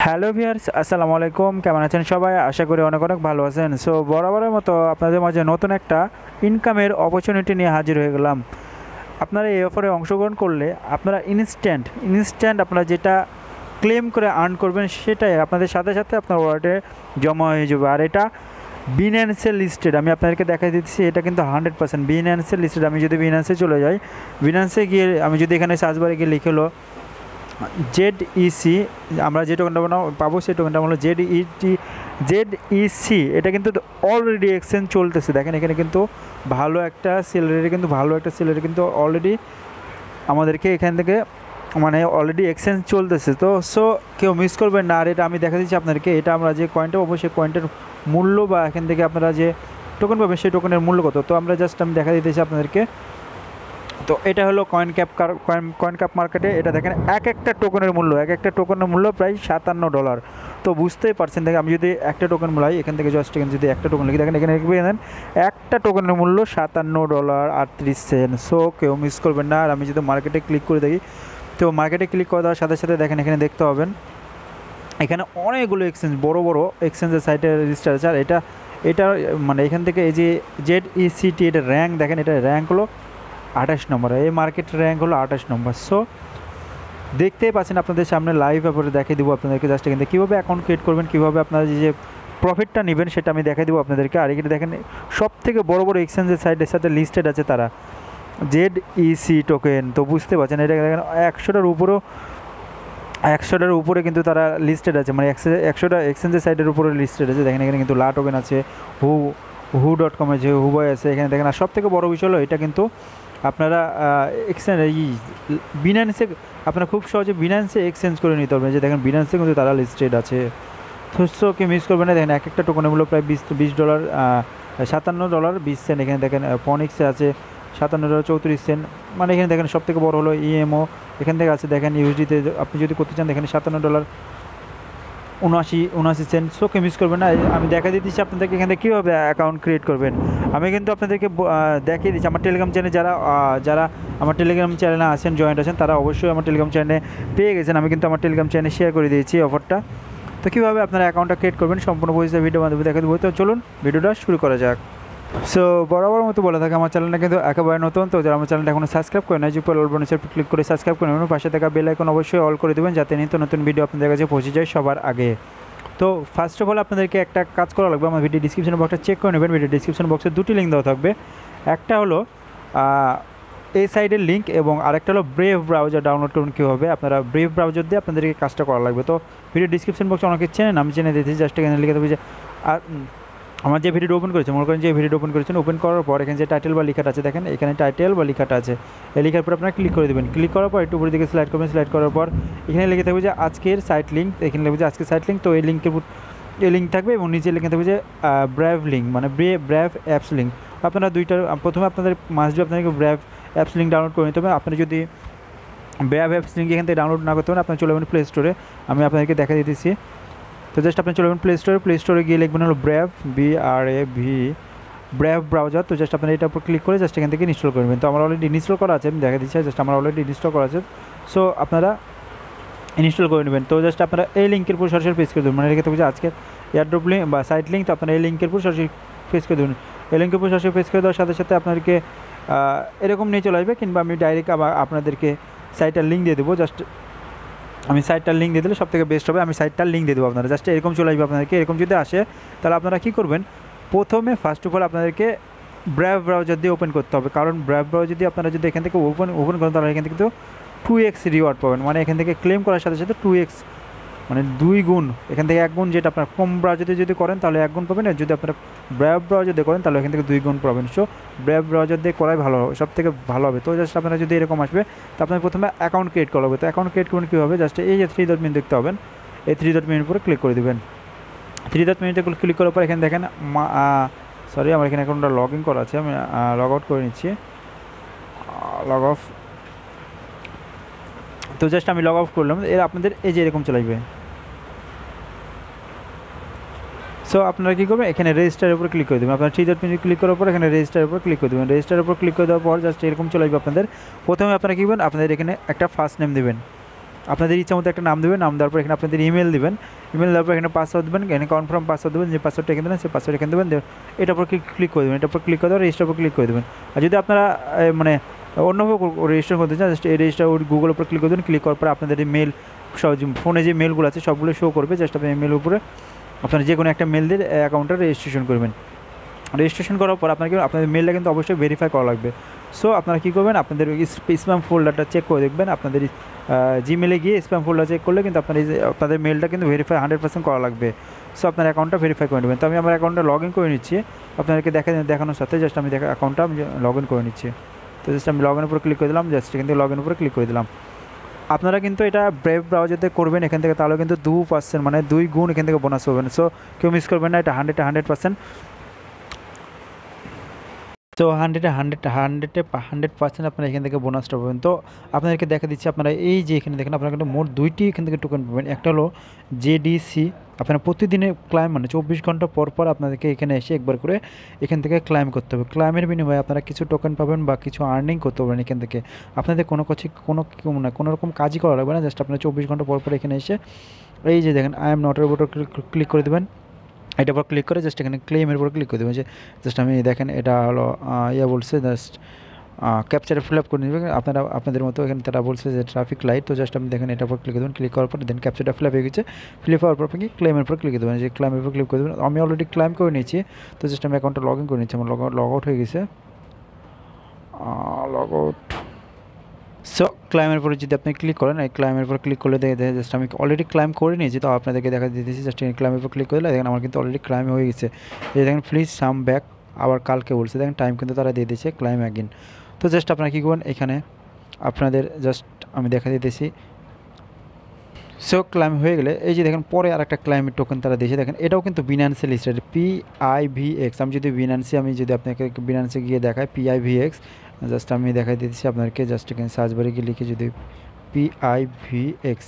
Hello viewers, আসসালামু আলাইকুম। কেমন আছেন সবাই? আশা করি অনেক অনেক ভালো আছেন। সো বরাবরের মতো আপনাদের মাঝে নতুন একটা ইনকামের অপরচুনিটি নিয়ে হাজির হয়ে গেলাম। আপনারা এই অফারে অংশগ্রহণ করলে আপনারা ইনস্ট্যান্ট আপনারা যেটা ক্লেম করে আর্ন করবেন সেটাই আপনাদের সাথে সাথে আপনার ওয়ালেটে জমা হয়ে যাবে। আর এটা বিনান্সের লিস্টেড, আমি আপনাদেরকে দেখাই দিচ্ছি। এটা কিন্তু 100% বিনান্সের লিস্টেড। আমি যদি বিনান্সে চলে যাই, বিনান্সে গিয়ে আমি যদি এখানে সার্চ বারে গিয়ে লিখে হলো ZEC, আমরা যে টোকেনটা পাবো সেই টোকেনটা হলো ZEC। এটা কিন্তু অলরেডি এক্সচেঞ্জ চলতেছে। দেখেন এখানে কিন্তু ভালো একটা সেলারি কিন্তু অলরেডি আমাদেরকে এখান থেকে মানে অলরেডি এক্সচেঞ্জ চলতেছে। তো সো কেউ মিস করবেন না। আর এটা আমি দেখা দিচ্ছি আপনাদেরকে, এটা আমরা যে কয়েনটা পাবো সেই কয়েনটার মূল্য বা এখান থেকে আপনারা যে টোকেন পাবেন সেই টোকেনের মূল্য কত। তো আমরা আমি দেখা দিতেছি আপনাদেরকে। তো এটা হলো কয়েন ক্যাপ মার্কেটে। এটা দেখেন এক একটা টোকেনের মূল্য প্রায় $57। তো বুঝতেই পারছেন, দেখেন আমি যদি একটা টোকেন মূল্যাই এখান থেকে যদি একটা টোকেন লিখি, দেখেন এখানে লিখবে দেন একটা টোকেনের মূল্য $57.38। সো কেউ মিস করবেন না। আর আমি যদি মার্কেটে ক্লিক করে দেখি, তো মার্কেটে ক্লিক করে দেওয়ার সাথে সাথে দেখেন এখানে দেখতে পাবেন এখানে অনেকগুলো এক্সচেঞ্জ, বড় বড় এক্সচেঞ্জের সাইটে রেজিস্টার আছে। আর এটা মানে এখান থেকে এই যে ZECT, এটা র্যাঙ্ক দেখেন, এটা র্যাঙ্ক হলো 28 নম্বর। এই মার্কেটের র্যাঙ্ক হলো 28 নম্বর। সো দেখতেই পাচ্ছেন আপনাদের সামনে লাইভ ব্যাপারে দেখিয়ে দেবো আপনাদেরকে। জাস্ট এখানে কীভাবে অ্যাকাউন্ট ক্রিয়েট করবেন, কীভাবে আপনারা যে প্রফিটটা নেবেন সেটা আমি দেখাই দেবো আপনাদেরকে। আর এখানে দেখেন সব থেকে বড় বড় এক্সচেঞ্জের সাইটের সাথে লিস্টেড আছে তারা, ZEC টোকেন। তো বুঝতে পারছেন এটা দেখেন 100টার উপরে কিন্তু তারা লিস্টেড আছে, মানে 100টা এক্সচেঞ্জের সাইটের উপরে লিস্টেড আছে। দেখেন এখানে কিন্তু লা টোকেন আছে, হু.com আছে, হুবয় আছে এখানে দেখেন। আর সব থেকে বড় বিষয় হলো এটা কিন্তু আপনারা বিনান্সে আপনারা খুব সহজে বিনান্সে এক্সচেঞ্জ করে নিতে পারবেন। যে দেখেন বিনান্সে কিন্তু তারা লিস্টেড আছে। তো কি মিস করবেন না। দেখেন এক একটা টোকেনের মূল্য প্রায় $20, $57.20। এখানে দেখেন পনিক্সে আছে $57.34। মানে এখানে দেখেন সব থেকে বড় হলো ইএমও এখান থেকে আছে। দেখেন ইউএসডিতে আপনি যদি করতে চান দেখেন $57.79। সো কে মিস করবেন না। আমি দেখা দিচ্ছি আপনাদেরকে এখানে কীভাবে অ্যাকাউন্ট ক্রিয়েট করবেন। আমি কিন্তু আপনাদেরকে দেখিয়ে দিচ্ছি আমার টেলিগ্রাম চ্যানেলে যারা আমার টেলিগ্রাম চ্যানেলে আছেন, জয়েন্ট আছেন, তারা অবশ্যই আমার টেলিগ্রাম চ্যানেলে পেয়ে গেছেন। আমি কিন্তু আমার টেলিগ্রাম চ্যানেলে শেয়ার করে দিয়েছি অফারটা। তো কীভাবে আপনারা অ্যাকাউন্টটা ক্রিয়েট করবেন সম্পূর্ণ পরিচয় ভিডিও মাধ্যমে দেখা দেবো। তো চলুন ভিডিওটা শুরু করা যাক। সো বরাবর মতো বলে থাকে আমার চ্যানেলটা কিন্তু একেবারে নতুন। তো যারা আমার চ্যানেলটা এখনো সাবস্ক্রাইব করে না, যে অল বাটনে ক্লিক করে সাবস্ক্রাইব করে নেবেন। পাশে থাকা বেল আইকন অবশ্যই অল করে দেবেন যাতে নিত্য নতুন ভিডিও আপনাদের কাছে পৌঁছে যায় সবার আগে। তো ফার্স্ট অফ অল আপনাদেরকে একটা কাজ করা লাগবে, আমার ভিডিও ডিসক্রিপশন বক্সটা চেক করে নেবেন। ভিডিও ডিসক্রিপশন বক্সে দুটি লিঙ্ক দেওয়া থাকবে, একটা হলো এই সাইডের লিঙ্ক এবং আরেকটা হলো ব্রেভ ব্রাউজার ডাউনলোড করুন কীভাবে। আপনারা ব্রেভ ব্রাউজার দিয়ে আপনাদেরকে কাজটা করা লাগবে। তো ভিডিও ডিসক্রিপশন বক্সে অনেকে চেনেন, আমি চেনে দিয়েছি। জাস্ট এখানে লিখে দেবো যে আমার যে ভিডিওটা ওপেন করেছে, মনে করেন যে ভিডিওটা ওপেন করার পর এখানে যে টাইটেল বা লেখাটা আছে, দেখেন এখানে টাইটেল বা লেখাটা আছে। এই লেখার পর আপনারা ক্লিক করে দেবেন। ক্লিক করার পর একটু উপরের দিকে স্লাইড করবেন। স্লাইড করার পর এখানে লিখে থাকবে যে আজকের সাইট লিঙ্ক। এখানে লিখবে যে আজকের সাইট লিঙ্ক। তো এই লিঙ্ক থাকবে এবং নিচে লিখে থাকবে যে ব্র্যাভ লিঙ্ক, মানে ব্র্যাভ অ্যাপস লিঙ্ক। আপনারা প্রথমে আপনাদের আপনাদেরকে ব্র্যাভ অ্যাপস লিঙ্ক ডাউনলোড করে নিতে হবে। আপনি যদি ব্র্যাভ অ্যাপস লিঙ্ক এখান থেকে ডাউনলোড না করতে পারেন, আপনারা চলে যাবেন প্লে স্টোরে। আমি আপনাদেরকে দেখা দিতেছি। তো জাস্ট আপনি চলে যাবেন প্লে স্টোরে গিয়ে লিখবেন হলো ব্র্যাভ, ব্র্যাভ ব্রাউজার। তো জাস্ট আপনারা এটার উপর ক্লিক করে জাস্ট এখান থেকে ইনস্টল করবেন। তো আমার অলরেডি ইনস্টল করা আছে, আমি দেখা দিচ্ছি। জাস্ট আমার অলরেডি ইনস্টল করা আছে। সো আপনারা ইনস্টল করে নেবেন। তো জাস্ট আপনারা এই লিঙ্কের উপর সরাসরি পেজ করে দেবেন, মানে লিখে থাকবে যে আজকের এয়ারড্রপ লিঙ্ক বা সাইট লিঙ্ক। তো আপনারা এই লিঙ্কের উপর সরাসরি পেজ করে দেবেন। এই লিঙ্কের উপর সরাসরি পেজ করে দেওয়ার সাথে সাথে আপনাদেরকে এরকম নিয়ে চলে আসবে, কিংবা আমি ডাইরেক্ট আবার আপনাদেরকে সাইটটার লিঙ্ক দিয়ে দেবো। জাস্ট আমি সাইটটার লিঙ্ক দিয়ে দিলে সবথেকে বেস্ট হবে। আমি সাইটটার লিঙ্ক দিয়ে দেবো আপনারা। জাস্ট এরকম চলে আসবে আপনাদেরকে। এরকম যদি আসে তাহলে আপনারা কী করবেন, প্রথমে ফার্স্ট অফ অল আপনাদেরকে ব্র্যাভ ব্রাউজার দিয়ে ওপেন করতে হবে। কারণ ব্র্যাভ ব্রাউজার দিয়ে আপনারা যদি এখান থেকে ওপেন করেন তাহলে এখান থেকে কিন্তু 2x রিওয়ার্ড পাবেন। মানে এখান থেকে ক্লেম করার সাথে সাথে 2x, মানে 2 গুণ। এখান থেকে 1 গুণ, যেটা আপনার কম ব্রাউজারে যদি করেন তাহলে 1 গুণ পাবেন, আর যদি আপনারা ব্র্যাভ ব্রাউজার দিয়ে করেন তাহলে এখান থেকে 2 গুণ পাবেন। সো ব্র্যাভ ব্রাউজার দিয়ে করাই ভালো হবে, সব থেকে ভালো হবে। তো জাস্ট আপনারা যদি এরকম আসবে তো আপনার প্রথমে অ্যাকাউন্ট ক্রিয়েট করা হবে। তো অ্যাকাউন্ট ক্রিয়েট করবেন কীভাবে, জাস্ট এই যে 3 ডট মেনু দেখতে পাবেন, এই 3 ডট মেনুর উপরে ক্লিক করে দেবেন। 3 ডট মেনুতে ক্লিক করার পর এখানে দেখেন আমার এখানে অ্যাকাউন্টটা লগ ইন করা আছে, আমি লগ আউট করে নিচ্ছি, লগ অফ। তো জাস্ট আমি লগ অফ করলাম। এর আপনাদের এই যে এরকম চলে আসবে। সো আপনারা কী করবেন, এখানে রেজিস্টারের উপর ক্লিক করে দেবেন। আপনার 3 ডট মেনু ক্লিক করার পর এখানে রেজিস্টারের উপর ক্লিক করে দেবেন। রেজিস্টারের উপর ক্লিক করে দেওয়ার পর জাস্ট এরকম চলে আসবে আপনাদের। প্রথমে আপনারা কী করবেন, আপনাদের এখানে একটা ফার্স্ট নেম দেবেন। আপনাদের ইচ্ছা মতো একটা নাম দেবেন, নাম দেওয়ার পর এখানে আপনাদের ইমেল দেবেন, ইমেল দেওয়ার পর এখানে পাসওয়ার্ড দেবেন, এখানে কনফার্ম পাসওয়ার্ড দেবেন, যে পাসওয়ার্ডটা এখানে দেবেন সেই পাসওয়ার্ড এখানে দেবেন, এটার উপর ক্লিক করে দেবেন, এটার উপর ক্লিক করে দেওয়ার রেজিস্টার উপর ক্লিক করে দেবেন। আর যদি আপনারা মানে অন্যভাবে রেজিস্টার করতে চান, জাস্ট এই রেজিস্টার গুগল উপর ক্লিক করে দেবেন, ক্লিক করার পর আপনাদের এই মেল সব ফোনে যে মেলগুলো আছে সবগুলো শো করবে, জাস্ট আপনি মেলের উপরে আপনারা যে কোনো একটা মেল দিয়ে অ্যাকাউন্টটা রেজিস্ট্রেশন করবেন। রেজিস্ট্রেশন করার পর আপনাকে আপনাদের মেলটা কিন্তু অবশ্যই ভেরিফাই করা লাগবে। সো আপনারা কী করবেন, আপনাদের স্প্যাম ফোল্ডারটা চেক করে দেখবেন, আপনাদের জিমেলে গিয়ে স্প্যাম ফোল্ডার চেক করলে কিন্তু আপনাদের মেলটা কিন্তু ভেরিফাই 100% করা লাগবে। সো আপনার অ্যাকাউন্টটা ভেরিফাই করে নেবেন। তো আমি আমার অ্যাকাউন্টটা লগ ইন করে নিচ্ছি আপনাদেরকে দেখানোর সাথে, জাস্ট আমি অ্যাকাউন্টটা আমি লগ ইন করে নিচ্ছি। তো জাস্ট আমি লগ ইনের উপর ক্লিক করে দিলাম, জাস্ট এখান থেকে লগ ইনের উপরে ক্লিক করে দিলাম। আপনারা কিন্তু এটা ব্রেভ ব্রাউজারতে করবেন এখান থেকে, তাহলে কিন্তু 2% মানে 2 গুণ এখান থেকে বোনাস পাবেন। সো কেউ মিস করবেন না, এটা 100% তো 100% আপনারা এখান থেকে বোনাসটা পাবেন। তো আপনাদেরকে দেখা দিচ্ছি, আপনারা এই যে এখানে দেখেন আপনারা কিন্তু মোট 2টি এখান থেকে টোকেন পাবেন। একটা হলো জেডিসি, আপনারা প্রতিদিনে ক্লাইম মানে 24 ঘন্টা পর পর আপনাদেরকে এখানে এসে একবার করে এখান থেকে ক্লাইম করতে হবে। ক্লাইমের বিনিময়ে আপনারা কিছু টোকেন পাবেন বা কিছু আর্নিং করতে পারবেন এখান থেকে। আপনাদের কোনো রকম কাজই করা লাগবে না, জাস্ট আপনারা 24 ঘন্টা পর পর এখানে এসে এই যে দেখেন আই এম নটের উপর ক্লিক করে দেবেন। এটার উপর ক্লিক করে জাস্ট এখানে ক্লেমের উপর ক্লিক করে দেবেন, যে জাস্ট আমি দেখেন এটা হলো বলছে জাস্ট ক্যাপচারে ফিল আপ করে নেবেন আপনাদের মতো। এখানে তারা বলছে যে ট্রাফিক লাইট, তো জাস্ট আপনি দেখেন এটার উপর ক্লিক দেবেন, ক্লিক করার পর দেন ক্যাপচারটা ফিল আপ হয়ে গেছে। ফিল আপ হওয়ার পর আপনি ক্লেমের উপর ক্লিক দেবেন, যে ক্লেমের উপর ক্লিক করে দেবেন। আমি অলরেডি ক্লেম করে নিয়েছি, তো জাস্ট আমি অ্যাকাউন্টটা লগ ইন করে নিচ্ছি। আমার লগ আউট হয়ে গেছে, লগ আউট। সো ক্লাইমের উপরে যদি আপনি ক্লিক করেন, এই ক্লাইমের উপর ক্লিক করলে দেখে জাস্ট আমি অলরেডি ক্লাইম করে নিয়েছি, তো আপনাদেরকে দেখা দিতেছি। জাস্ট ক্লাইমের উপর ক্লিক করলে দেখেন আমার কিন্তু অলরেডি ক্লাইম হয়ে গেছে। এই দেখেন প্লিজ সাম ব্যাক, আবার কালকে বলছে, দেখেন টাইম কিন্তু তারা দিয়ে দিয়েছে ক্লাইম অ্যাগেন। তো জাস্ট আপনারা কী করবেন, এখানে আপনাদের জাস্ট আমি দেখা দিতেছি। সো ক্লাইম হয়ে গেলে এই যে দেখেন পরে আর একটা ক্লাইমের টোকেন তারা দিয়েছে, দেখেন এটাও কিন্তু বিনান্সে লিস্টেড PIVX। আমি যদি আপনাকে বিনান্সে গিয়ে দেখাই PIVX, জাস্ট আমি দেখাই দিতেছি আপনাদেরকে। জাস্ট এখানে সার্চ বারে গিয়ে লিখে যদি PIVX,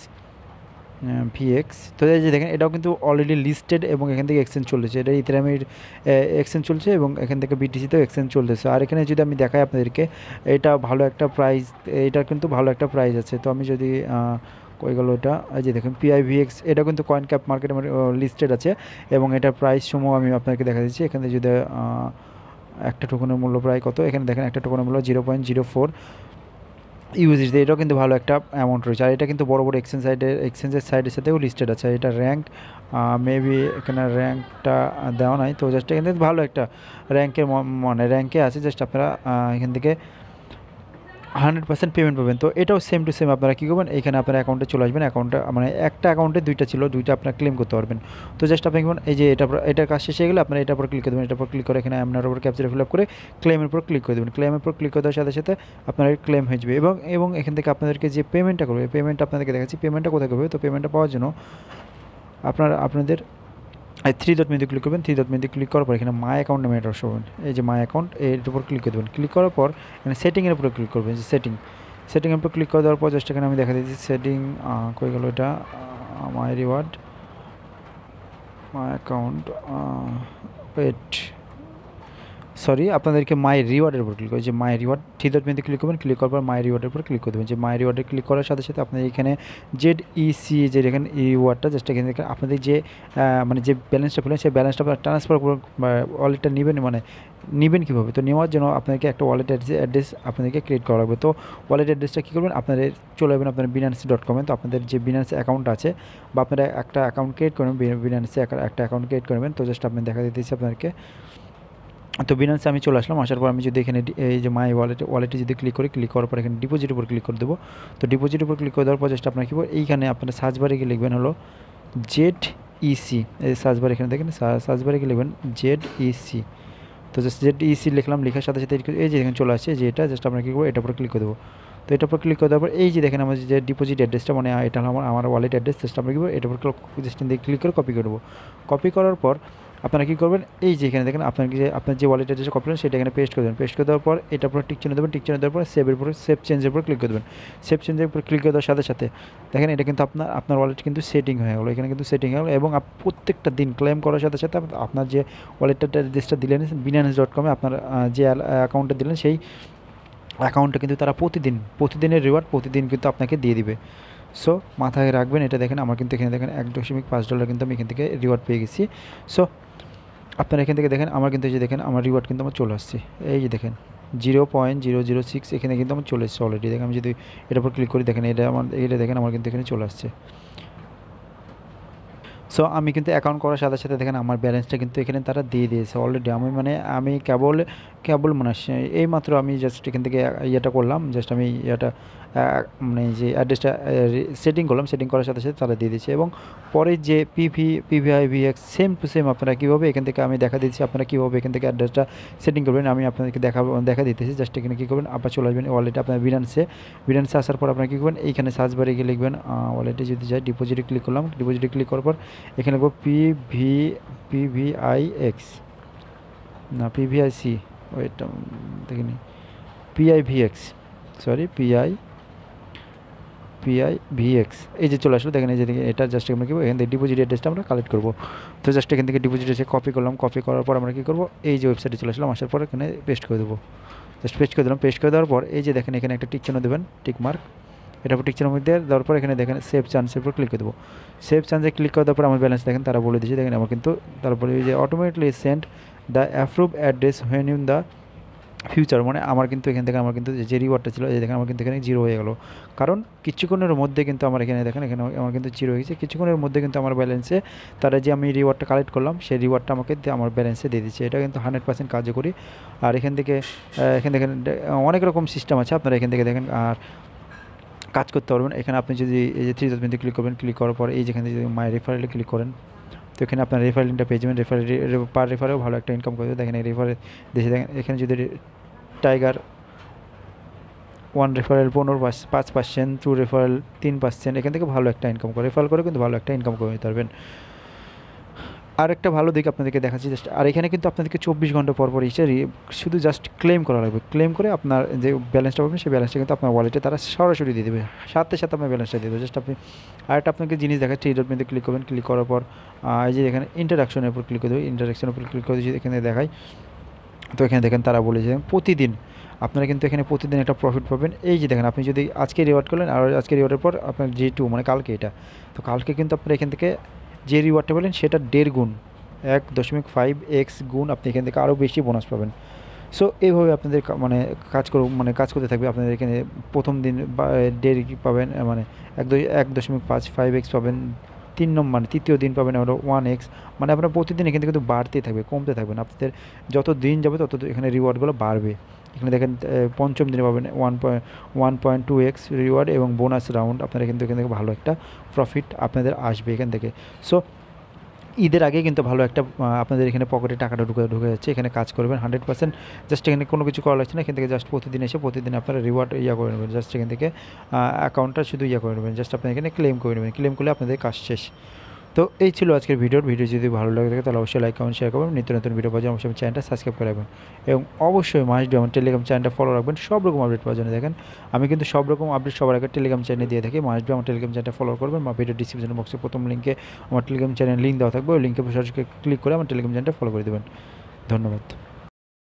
তো এই যে দেখেন এটাও কিন্তু অলরেডি লিস্টেড এবং এখান থেকে এক্সচেঞ্জ চলছে। এটা ইথেরিয়ামের এক্সচেঞ্জ চলছে এবং এখান থেকে BTC-তেও এক্সচেঞ্জ চলতেছে। আর এখানে যদি আমি দেখাই আপনাদেরকে, এটা ভালো একটা প্রাইস, এটার কিন্তু ভালো একটা প্রাইস আছে। তো আমি যদি কই গেল এটা, এই যে দেখেন PIVX, এটা কিন্তু কয়েন ক্যাপ মার্কেটে লিস্টেড আছে এবং এটার প্রাইস সমূহ আমি আপনাকে দেখা দিচ্ছি। এখানে যদি একটা টোকনের মূল্য প্রায় কত, এখানে দেখেন একটা টোকনের মূল্য 0.04 USD, এটাও কিন্তু ভালো একটা অ্যামাউন্ট রয়েছে। আর এটা কিন্তু বড় বড় এক্সচেঞ্জের সাইডের সাথেও লিস্টেড আছে। এটা র্যাঙ্ক মেবি এখানে র্যাঙ্কটা দেওয়া নাই, তো জাস্ট এখান থেকে ভালো একটা র্যাঙ্কে আছে। জাস্ট আপনারা এখান থেকে 100% পেমেন্ট পাবেন। তো এটাও সেম টু সেম আপনারা কী করবেন, এখানে আপনার অ্যাকাউন্টে চলে আসবেন। অ্যাকাউন্টে মানে একটা অ্যাকাউন্টে দুইটা ছিল, দুইটা আপনারা ক্লেম করতে পারবেন। তো জাস্ট আপনি কি এই যে এটার কাজ শেষ হয়ে গেলে আপনারা এটার উপর ক্লিক করে দেবেন। এটার উপর ক্লিক করে এখানে আপনার উপর ক্যাপচার ফিল আপ করে ক্লেমের উপর ক্লিক করে দেবেন। ক্লেমের উপর ক্লিক করে দেওয়ার সাথে সাথে আপনার ক্লেম হয়ে যাবে। এবং এখান থেকে আপনাদেরকে যে পেমেন্টটা করবে, পেমেন্টটা আপনাদেরকে দেখাচ্ছি পেমেন্টটা কোথায় করবে। তো পেমেন্টটা পাওয়ার জন্য আপনাদের থ্রি ডট মেনুতে ক্লিক করবেন। থ্রি ডট মেনুতে ক্লিক করার পর এখানে মাই অ্যাকাউন্ট নামে এটা শোবেন, এই যে মাই অ্যাকাউন্ট, এর উপর ক্লিক করে দেবেন। ক্লিক করার পর এখানে সেটিংয়ের উপরে ক্লিক করবেন, যে সেটিংয়ের উপর ক্লিক করে দেওয়ার পর জাস্ট এখানে আমি দেখা দিচ্ছি সেটিং কই গেল এটা, মাই রিওয়ার্ড, মাই অ্যাকাউন্ট, আপনাদেরকে মাই রিওয়ার্ডের উপর ক্লিক করে, যে মাই রিওয়ার্ড থ্রি ডট মেনুতে ক্লিক করবেন। ক্লিক করার পর মাই রিওয়ার্ডের উপর ক্লিক করে দেবেন। যে মাই রিওয়ার্ডে ক্লিক করার সাথে সাথে আপনাদের এখানে ZEC যে এখানে রিওয়ার্ডটা জাস্ট এখানে আপনাদের যে মানে যে ব্যালেন্সটা পেলেন সেই ব্যালেন্সটা আপনার ট্রান্সফার করবেন, ওয়ালেটটা নেবেন কীভাবে। তো নেওয়ার জন্য আপনাকে একটা ওয়ালেট অ্যাড্রেস আপনাদেরকে ক্রিয়েট করা লাগবে। তো ওয়ালেট অ্যাড্রেসটা কী করবেন, আপনাদের চলে যাবেন আপনার binance.com-এ। তো আপনাদের যে বিনান্স অ্যাকাউন্ট আছে বা আপনারা একটা অ্যাকাউন্ট ক্রিয়েট করবেন, বিনান্সে একটা অ্যাকাউন্ট ক্রিয়েট করবেন। তো জাস্ট আপনি দেখা দিতেছি আপনাদেরকে। তো বিনান্সে আমি চলে আসলাম। আসার পর আমি যদি এখানে এই যে মাই ওয়ালেটে যদি ক্লিক করার পর এখানে ডিপোজিট উপর ক্লিক করে দেবো। তো ডিপোজিট উপর ক্লিক করে দেওয়ার পর জাস্ট আপনার কী করবো, এইখানে আপনারা সার্চ বারে গিয়ে লিখবেন হলো ZEC, এই সার্চ বারে এখানে দেখেন সার্চ বারে গিয়ে লিখবেন ZEC। তো জাস্ট ZEC লিখলাম, লেখার সাথে সাথে এই যে এখানে চলে আসছে, যে এটা জাস্ট আমরা কী করবো, এটার উপর ক্লিক করে দেবো। তো এটার উপর ক্লিক করে দেওয়ার পর এই যে দেখেন আমার যে ডিপোজিট অ্যাড্রেসটা, মানে এটা হলো আমার ওয়ালেট অ্যাড্রেস। জাস্ট আমরা কী করবো, এটার উপর জাস্ট ক্লিক করে কপি করে দেবো। কপি করার পর আপনারা কী করবেন, এই যে এখানে দেখেন আপনার যে ওয়ালেট অ্যাড্রেসে কপি করেন সেটা এখানে পেস্ট করে দেবেন। পেস্ট করে দেওয়ার পর এটার উপর টিক চিহ্ন দেবেন। টিক চিহ্ন দেওয়ার পর সেভ চেঞ্জের উপর ক্লিক করে দেবেন। সেভ চেঞ্জের উপর ক্লিক করে দেওয়ার সাথে সাথে দেখেন এটা কিন্তু আপনার ওয়ালেট কিন্তু সেটিং হয়ে গেলো। এখানে কিন্তু সেটিং হয়ে গেলো এবং প্রত্যেকটা দিন ক্লেম করার সাথে সাথে আপনার যে ওয়ালেটটা অ্যাড্রেসটা দিলেন binance.com-এ আপনার যে অ্যাকাউন্টটা দিলেন সেই অ্যাকাউন্টটা কিন্তু তারা প্রতিদিনের রিওয়ার্ড প্রতিদিন কিন্তু আপনাকে দিয়ে দিবে। সো মাথায় রাখবেন এটা। দেখেন আমার কিন্তু এখানে দেখেন $1.5 কিন্তু আমি এখান থেকে রিওয়ার্ড পেয়ে গেছি। সো আপনারা এখান থেকে দেখেন আমার কিন্তু এই যে দেখেন আমার রিওয়ার্ড কিন্তু আমার চলে আসছে, এই যে দেখেন 0.006 এখানে কিন্তু আমার চলে এসেছে অলরেডি। দেখেন আমি যদি এটার উপর ক্লিক করি দেখেন এটা দেখেন আমার কিন্তু এখানে চলে আসছে। সো আমি কিন্তু অ্যাকাউন্ট করার সাথে সাথে দেখেন আমার ব্যালেন্সটা কিন্তু এখানে তারা দিয়ে দিয়েছে অলরেডি। আমি কেবল মানে এইমাত্র আমি জাস্ট এখান থেকে ইয়েটা করলাম, জাস্ট আমি ইয়েটা মানে যে অ্যাড্রেসটা সেটিং করলাম, সেটিং করার সাথে সাথে তারা দিয়ে দিয়েছে। এবং পরে যে PIVX সেম টু সেম আপনারা কীভাবে এখান থেকে আমি দেখা দিচ্ছি আপনারা কীভাবে এখান থেকে অ্যাড্রেসটা সেটিং করবেন আমি আপনাদেরকে দেখা দিতেছি। জাস্ট এখানে কী করবেন, আপনার চলে আসবেন ওয়ালেটে, আপনার বিনান্সে আসার পর আপনারা কী করবেন, এইখানে সার্চ বারে গিয়ে লিখবেন ওয়ালেটে যদি যাই ডিপোজিটে ক্লিক করলাম, ডিপোজিটে ক্লিক করার পর এখানে লিখব PIVX না PVIC, ওইটা দেখিনি, PIVX সরি PIVX এই যে চলে আসলো। দেখেন এই যে এটা জাস্ট আমরা কি এখান থেকে ডিপোজিট অ্যাড্রেসটা আমরা কালেক্ট করবো। তো জাস্ট এখান থেকে ডিপোজিট এসে কপি করলাম, কপি করার পর আমরা কী করবো, এই যে ওয়েবসাইটে চলে আসলাম, আসার পর এখানে পেস্ট করে দেবো। জাস্ট পেস্ট করে দিলাম, পেস্ট করে দেওয়ার পর এই যে দেখেন এখানে একটা টিক চিহ্ন দেবেন, টিক মার্ক, এটা উপর টিক চিহ্নের মধ্যে দেওয়ার পর এখানে দেখেন সেভ চান্সের উপর ক্লিক করে দেবো। সেভ চান্সে ক্লিক করে দেওয়ার পর আমার ব্যালেন্স দেখেন তারা বলে দিয়েছে। দেখেন আমার কিন্তু তারপরে এই যে automatically send the approve address when in the future, মানে আমার কিন্তু এখান থেকে আমার কিন্তু যে রিওয়ার্ডটা ছিল এই দেখেন আমার কিন্তু এখানে জিরো হয়ে গেল, কারণ কিছুক্ষণের মধ্যে কিন্তু আমার এখানে দেখেন এখানে আমার কিন্তু জিরো হয়ে গেছে। কিছুক্ষণের মধ্যে কিন্তু আমার ব্যালেন্সে তারা যে আমি রিওয়ার্ডটা কালেক্ট করলাম সেই রিওয়ার্ডটা আমাকে আমার ব্যালেন্সে দিয়ে দিচ্ছে। এটা কিন্তু 100% কার্যকরী। আর এখানে দেখেন অনেক রকম সিস্টেম আছে, আপনারা এখান থেকে দেখেন আর কাজ করতে পারবেন। এখানে আপনি যদি এই যে থ্রি ডট মেনুতে ক্লিক করবেন, ক্লিক করার পর এই যেখানে যদি মাই রেফারেলে ক্লিক করেন তো এখানে আপনার রেফারেলিংটা পেয়ে যাবেন। পার রেফারেও ভালো একটা ইনকাম করবে। দেখেন এই রেফারে দেশে দেখেন এখানে যদি টাইগার 1 রেফারেল 5%, 2 রেফারেল 3%, এখান থেকে ভালো একটা ইনকাম করে, রেফারেল করে কিন্তু ভালো একটা ইনকাম করে নিতে পারবেন। আর একটা ভালো দিক আপনাদেরকে দেখাচ্ছি জাস্ট, আর এখানে কিন্তু আপনাদেরকে 24 ঘন্টা পর পর এসে শুধু জাস্ট ক্লেম করা লাগবে। ক্লেম করে আপনার যে ব্যালেন্সটা পাবেন সেই ব্যালেন্সটা কিন্তু আপনার ওয়ালেটে তারা সরাসরি দিয়ে দেবে, সাথে সাথে আপনার ব্যালেন্সটা দিয়ে দেবে। জাস্ট আপনি আরেকটা আপনাকে জিনিস দেখাচ্ছি, এই ডট মেনুতে ক্লিক করবেন, ক্লিক করার পর এই যে এখানে ইন্টারাকশনের উপর ক্লিক করে দেবে, ইন্টারাকশনের উপর ক্লিক করে দিয়ে এখানে দেখায়। তো এখানে দেখেন তারা বলেছে প্রতিদিন আপনারা কিন্তু এখানে প্রতিদিন একটা প্রফিট পাবেন। এই যে দেখেন আপনি যদি আজকে রিওয়ার্ড করলেন আর আজকে রিওয়ার্ডের পর আপনার G2 মানে কালকে এটা, তো কালকে কিন্তু আপনারা এখান থেকে যে রিওয়ার্ডটা পেলেন সেটা 1.5 গুণ 1.5x গুণ আপনি এখান থেকে আরও বেশি বোনাস পাবেন। সো এইভাবে আপনাদের কাজ করতে থাকবে। আপনাদের এখানে প্রথম দিন 1.5 পাবেন, মানে 1.5x পাবেন, তৃতীয় দিন পাবেন হলো 1x, মানে আপনার প্রতিদিন এখান থেকে কিন্তু বাড়তেই থাকবে, কমতে থাকবে না। আপনাদের যত দিন যাবে তত এখানে রিওয়ার্ডগুলো বাড়বে। এখানে দেখেন পঞ্চম দিনে পাবেন 1.2x রিওয়ার্ড এবং বোনাস রাউন্ড। আপনারা কিন্তু এখান থেকে ভালো একটা প্রফিট আপনাদের আসবে এখান থেকে। সো ঈদের আগে কিন্তু ভালো একটা আপনাদের এখানে পকেটে টাকাটা ঢুকে যাচ্ছে। এখানে কাজ করবেন 100%, জাস্ট এখানে কোনো কিছু করা লাগছে না। এখান থেকে জাস্ট প্রতিদিন এসে প্রতিদিন আপনারা রিওয়ার্ড করে নেবেন। জাস্ট এখান থেকে অ্যাকাউন্টটা শুধু করে নেবেন, জাস্ট আপনি এখানে ক্লেম করে নেবেন। ক্লেম করলে আপনাদের কাজ শেষ। তো এই ছিল আজকের ভিডিও যদি ভালো লাগে থাকে তাহলে অবশ্যই লাইক কমেন্ট শেয়ার করবেন। নিত্য নতুন ভিডিও পাওয়ার জন্য অবশ্যই চ্যানেলটা সাবস্ক্রাইব করে রাখবেন এবং অবশ্যই মাস্ট বি আমার টেলিগ্রাম চ্যানেলটা ফলো রাখবেন সব রকম আপডেট পাওয়ার জন্য। দেখেন আমি কিন্তু সব রকম আপডেট সবার আগে টেলিগ্রাম চ্যানেলে দিয়ে থাকি। মাস্ট বি আমার টেলিগ্রাম চ্যানেলটা ফলো করবেন। আমার ভিডিও ডিসক্রিপশন বক্সে প্রথম লিঙ্কে আমার টেলিগ্রাম চ্যানেল লিঙ্ক দেওয়া থাকবে, ওই লিঙ্কে সরাসরি ক্লিক করে আমার টেলিগ্রাম চ্যানেলটা ফলো করে দেবেন। ধন্যবাদ।